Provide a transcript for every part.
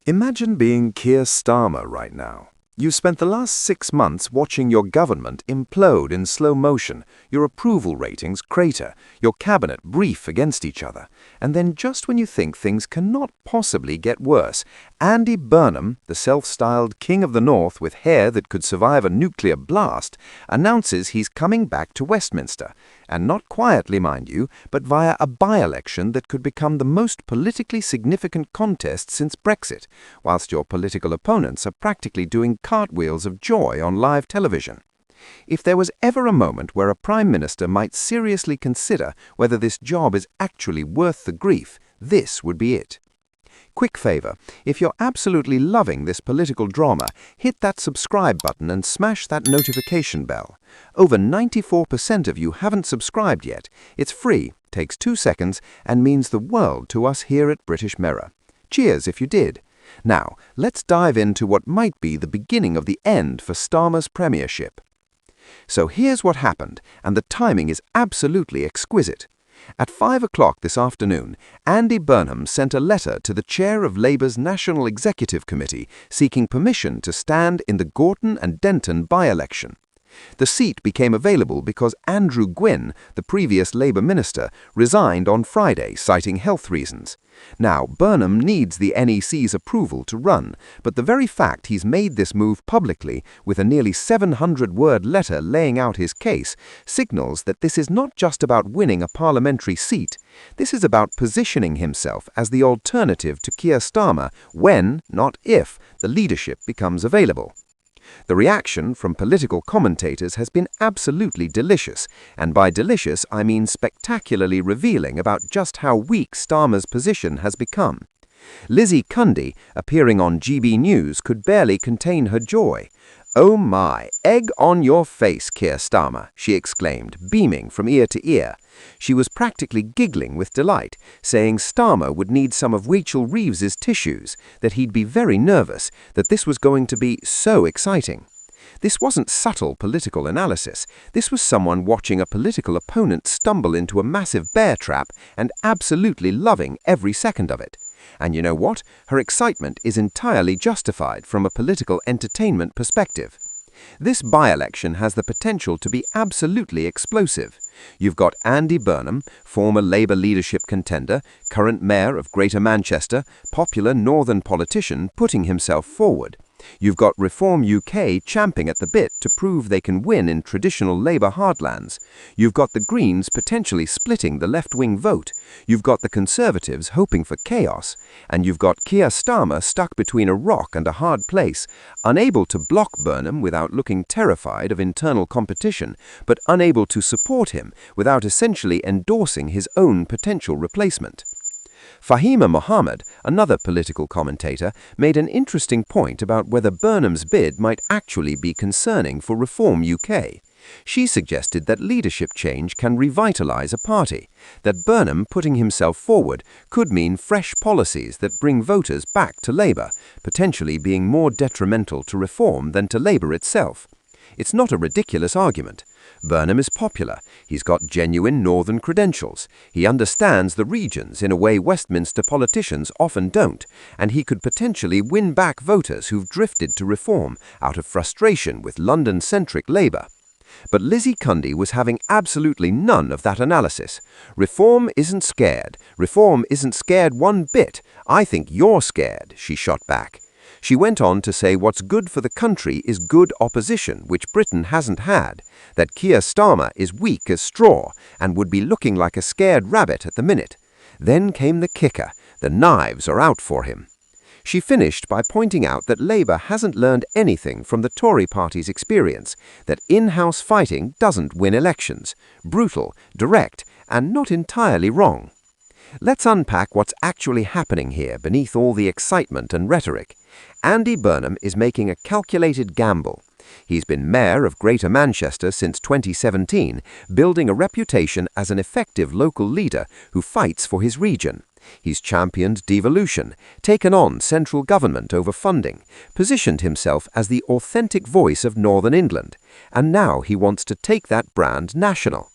Imagine being Keir Starmer right now. You spent the last 6 months watching your government implode in slow motion, your approval ratings crater, your cabinet brief against each other, and then just when you think things cannot possibly get worse, Andy Burnham, the self-styled King of the North with hair that could survive a nuclear blast, announces he's coming back to Westminster, and not quietly, mind you, but via a by-election that could become the most politically significant contest since Brexit, whilst your political opponents are practically doing cartwheels of joy on live television. If there was ever a moment where a Prime Minister might seriously consider whether this job is actually worth the grief, this would be it. Quick favour, if you're absolutely loving this political drama, hit that subscribe button and smash that notification bell. Over 94% of you haven't subscribed yet. It's free, takes 2 seconds, and means the world to us here at British Mirror. Cheers if you did. Now, let's dive into what might be the beginning of the end for Starmer's premiership. So here's what happened, and the timing is absolutely exquisite. At 5 o'clock this afternoon, Andy Burnham sent a letter to the chair of Labour's National Executive Committee seeking permission to stand in the Gorton and Denton by-election. The seat became available because Andrew Gwynne, the previous Labour minister, resigned on Friday, citing health reasons. Now, Burnham needs the NEC's approval to run, but the very fact he's made this move publicly, with a nearly 700-word letter laying out his case, signals that this is not just about winning a parliamentary seat. This is about positioning himself as the alternative to Keir Starmer when, not if, the leadership becomes available. The reaction from political commentators has been absolutely delicious, and by delicious I mean spectacularly revealing about just how weak Starmer's position has become. Lizzie Cundy, appearing on GB News, could barely contain her joy. "Oh my, egg on your face, Keir Starmer," she exclaimed, beaming from ear to ear. She was practically giggling with delight, saying Starmer would need some of Rachel Reeves's tissues, that he'd be very nervous, that this was going to be so exciting. This wasn't subtle political analysis. This was someone watching a political opponent stumble into a massive bear trap and absolutely loving every second of it. And you know what? Her excitement is entirely justified from a political entertainment perspective. This by-election has the potential to be absolutely explosive. You've got Andy Burnham, former Labour leadership contender, current mayor of Greater Manchester, popular northern politician, putting himself forward. You've got Reform UK champing at the bit to prove they can win in traditional Labour heartlands. You've got the Greens potentially splitting the left-wing vote. You've got the Conservatives hoping for chaos. And you've got Keir Starmer stuck between a rock and a hard place, unable to block Burnham without looking terrified of internal competition, but unable to support him without essentially endorsing his own potential replacement. Fahima Mohammed, another political commentator, made an interesting point about whether Burnham's bid might actually be concerning for Reform UK. She suggested that leadership change can revitalise a party, that Burnham putting himself forward could mean fresh policies that bring voters back to Labour, potentially being more detrimental to Reform than to Labour itself. It's not a ridiculous argument. Burnham is popular, he's got genuine northern credentials, he understands the regions in a way Westminster politicians often don't, and he could potentially win back voters who've drifted to Reform out of frustration with London-centric Labour. But Lizzie Cundy was having absolutely none of that analysis. Reform isn't scared. Reform isn't scared one bit. I think you're scared, she shot back. She went on to say what's good for the country is good opposition, which Britain hasn't had, that Keir Starmer is weak as straw and would be looking like a scared rabbit at the minute. Then came the kicker. The knives are out for him. She finished by pointing out that Labour hasn't learned anything from the Tory party's experience, that in-house fighting doesn't win elections. Brutal, direct, and not entirely wrong. Let's unpack what's actually happening here beneath all the excitement and rhetoric. Andy Burnham is making a calculated gamble. He's been mayor of Greater Manchester since 2017, building a reputation as an effective local leader who fights for his region. He's championed devolution, taken on central government over funding, positioned himself as the authentic voice of Northern England, and now he wants to take that brand national.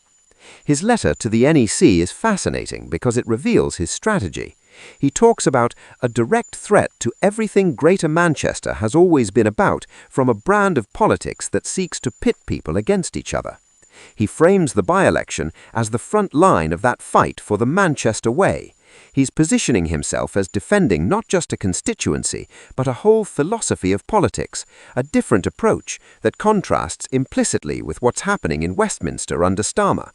His letter to the NEC is fascinating because it reveals his strategy. He talks about a direct threat to everything Greater Manchester has always been about, from a brand of politics that seeks to pit people against each other. He frames the by-election as the front line of that fight for the Manchester way. He's positioning himself as defending not just a constituency, but a whole philosophy of politics, a different approach that contrasts implicitly with what's happening in Westminster under Starmer.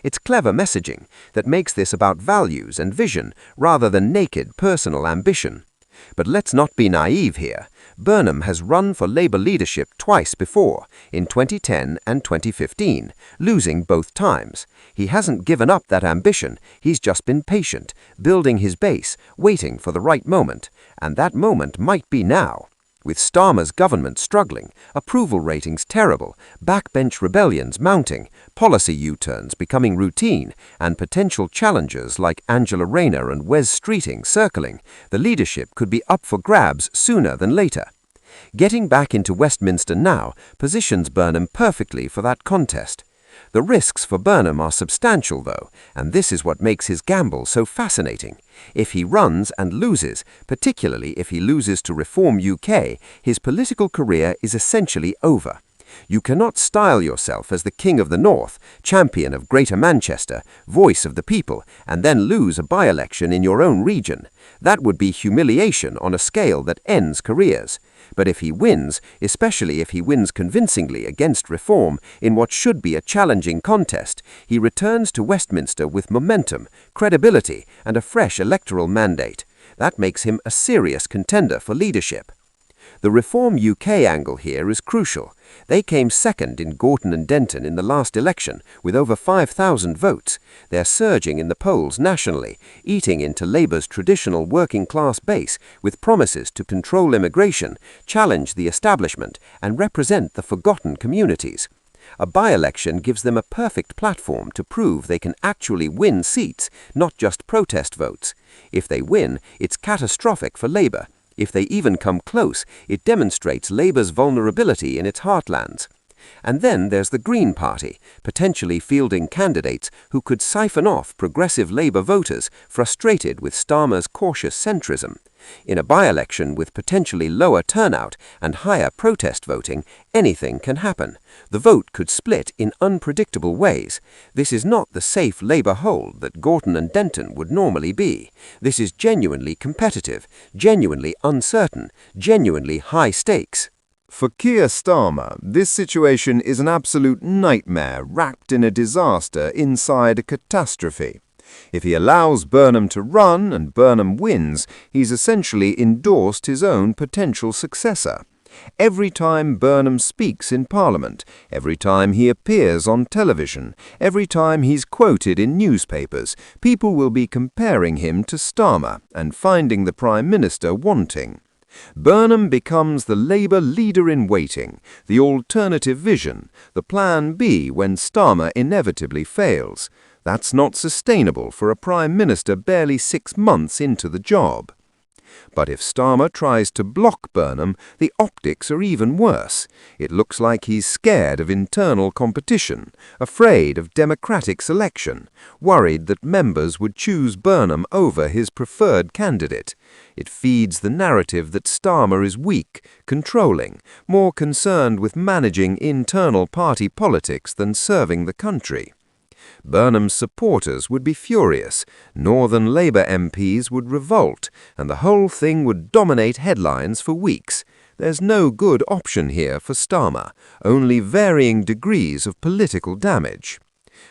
It's clever messaging that makes this about values and vision rather than naked personal ambition. But let's not be naive here. Burnham has run for Labour leadership twice before, in 2010 and 2015, losing both times. He hasn't given up that ambition, he's just been patient, building his base, waiting for the right moment, and that moment might be now. With Starmer's government struggling, approval ratings terrible, backbench rebellions mounting, policy U-turns becoming routine, and potential challengers like Angela Rayner and Wes Streeting circling, the leadership could be up for grabs sooner than later. Getting back into Westminster now positions Burnham perfectly for that contest. The risks for Burnham are substantial, though, and this is what makes his gamble so fascinating. If he runs and loses, particularly if he loses to Reform UK, his political career is essentially over. You cannot style yourself as the King of the North, champion of Greater Manchester, voice of the people, and then lose a by-election in your own region. That would be humiliation on a scale that ends careers. But if he wins, especially if he wins convincingly against Reform in what should be a challenging contest, he returns to Westminster with momentum, credibility, and a fresh electoral mandate. That makes him a serious contender for leadership. The Reform UK angle here is crucial. They came second in Gorton and Denton in the last election, with over 5,000 votes. They're surging in the polls nationally, eating into Labour's traditional working-class base with promises to control immigration, challenge the establishment, and represent the forgotten communities. A by-election gives them a perfect platform to prove they can actually win seats, not just protest votes. If they win, it's catastrophic for Labour. If they even come close, it demonstrates Labour's vulnerability in its heartlands. And then there's the Green Party, potentially fielding candidates who could siphon off progressive Labour voters frustrated with Starmer's cautious centrism. In a by-election with potentially lower turnout and higher protest voting, anything can happen. The vote could split in unpredictable ways. This is not the safe Labour hold that Gorton and Denton would normally be. This is genuinely competitive, genuinely uncertain, genuinely high stakes. For Keir Starmer, this situation is an absolute nightmare wrapped in a disaster inside a catastrophe. If he allows Burnham to run and Burnham wins, he's essentially endorsed his own potential successor. Every time Burnham speaks in Parliament, every time he appears on television, every time he's quoted in newspapers, people will be comparing him to Starmer and finding the Prime Minister wanting. Burnham becomes the Labour leader-in-waiting, the alternative vision, the plan B when Starmer inevitably fails. That's not sustainable for a Prime Minister barely 6 months into the job. But if Starmer tries to block Burnham, the optics are even worse. It looks like he's scared of internal competition, afraid of democratic selection, worried that members would choose Burnham over his preferred candidate. It feeds the narrative that Starmer is weak, controlling, more concerned with managing internal party politics than serving the country. Burnham's supporters would be furious, Northern Labour MPs would revolt, and the whole thing would dominate headlines for weeks. There's no good option here for Starmer, only varying degrees of political damage.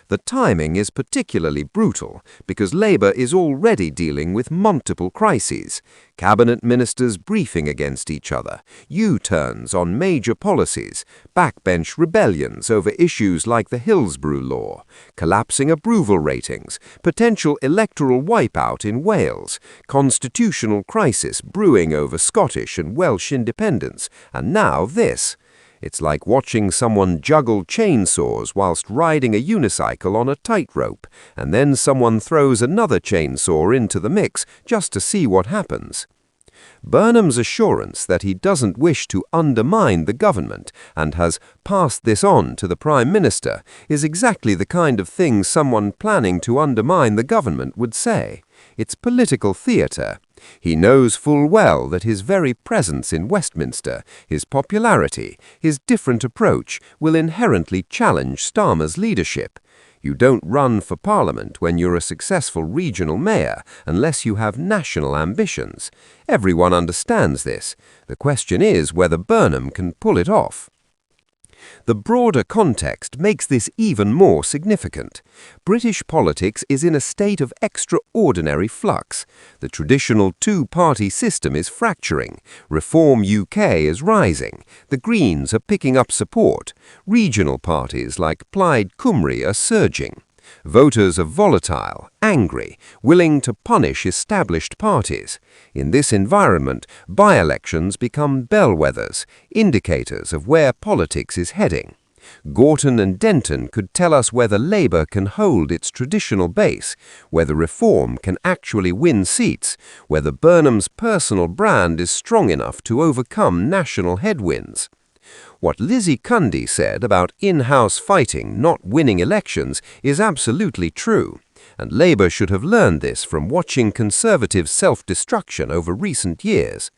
The timing is particularly brutal because Labour is already dealing with multiple crises, cabinet ministers briefing against each other, U-turns on major policies, backbench rebellions over issues like the Hillsborough Law, collapsing approval ratings, potential electoral wipeout in Wales, constitutional crisis brewing over Scottish and Welsh independence, and now this. It's like watching someone juggle chainsaws whilst riding a unicycle on a tightrope, and then someone throws another chainsaw into the mix just to see what happens. Burnham's assurance that he doesn't wish to undermine the government and has passed this on to the Prime Minister is exactly the kind of thing someone planning to undermine the government would say. It's political theatre. He knows full well that his very presence in Westminster, his popularity, his different approach will inherently challenge Starmer's leadership. You don't run for Parliament when you're a successful regional mayor unless you have national ambitions. Everyone understands this. The question is whether Burnham can pull it off. The broader context makes this even more significant. British politics is in a state of extraordinary flux. The traditional two-party system is fracturing. Reform UK is rising. The Greens are picking up support. Regional parties like Plaid Cymru are surging. Voters are volatile, angry, willing to punish established parties. In this environment, by-elections become bellwethers, indicators of where politics is heading. Gorton and Denton could tell us whether Labour can hold its traditional base, whether Reform can actually win seats, whether Burnham's personal brand is strong enough to overcome national headwinds. What Lizzie Cundy said about in-house fighting not winning elections is absolutely true, and Labour should have learned this from watching Conservative self-destruction over recent years.